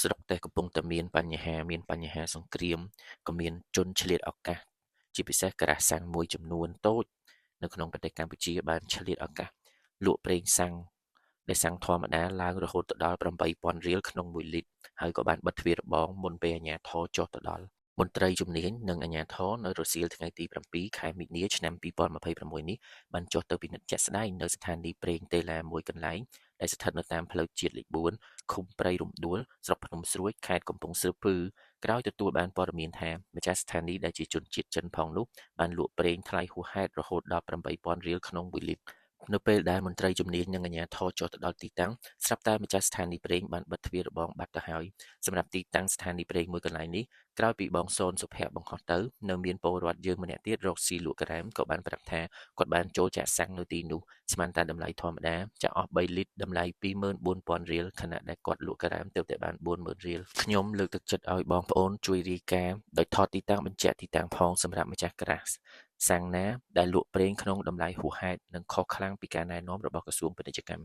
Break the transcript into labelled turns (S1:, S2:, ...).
S1: ស្រុកទេសកំពុងតែមានបញ្ហាសង្គ្រាមក៏មានជនឆ្លៀតឱកាសជាពិសេសការ៉ាសាំងមួយចំនួនតូចនៅក្នុងប្រទេសកម្ពុជាបានឆ្លៀតឱកាសលក់ប្រេងសាំងដែលសាំងធម្មតាឡើងរហូតទៅដល់8,000រៀលក្នុង1លីត្រហើយក៏បានបិទទ្វាររបងមុនពេលអាជ្ញាធរចុះទៅដល់មន្ត្រីជំនាញនិងអាជ្ញាធរនៅរសៀលថ្ងៃទី7ខែមិនិនាឆ្នាំ2026នេះបានចុះទៅពិនិត្យជាក់ស្ដែងនៅស្ថានីយ៍ប្រេងតេឡាមួយកន្លែងដែលស្ថិតនៅតាមផ្លូវជាតិលេខ4ឃុំព្រៃរំដួលស្រុកភ្នំស្រួយខេត្តកំពង់ស្ពឺក្រោយទទួលបានព័ត៌មានថាម្ចាស់ស្ថានីយ៍ដែលជាជនជាតិចិនផងនោះបានលក់ប្រេងថ្លៃហួសហេតុរហូតដល់8,000រៀលក្នុង1លីត្រនៅពេលដែលមន្ត្រីជំនាញនិងអាជ្ញាធរចុះទៅដល់ទីតាំងស្រាប់តែម្ចាស់ស្ថានីយ៍ប្រេងបានបិទទ្វាររបងបាត់ទៅហើយសម្រាប់ទីតាំងស្ថានីយ៍ប្រេងមួយកន្លែងនេះក្រោយពីបងសូនសុភ័ក្របង្ហោះទៅនៅមានពលរដ្ឋយើងម្នាក់ទៀតរកស៊ីលក់ការ៉េមក៏បានប្រាប់ថាគាត់បានចូលចាក់សាំងនៅទីនោះស្មានតែតម្លៃធម្មតាចាក់អស់3លីត្រតម្លៃ24,000រៀលខណៈដែលគាត់លក់ការ៉េមទើបតែបាន40,000រៀលខ្ញុំលើកទឹកចិត្តឲ្យបងប្អូនជួយរាយការណ៍ដោយថតទីតាំងបញ្ជាក់ទីតាំងផងសម្រាប់ម្ចាស់ការ៉ាសសាំងណាដែលលក់ប្រេងក្នុងតម្លៃហួសហេតុនិងខុសខ្លាំងពីការណែនាំរបស់ក្រសួងពាណិជ្ជកម្ម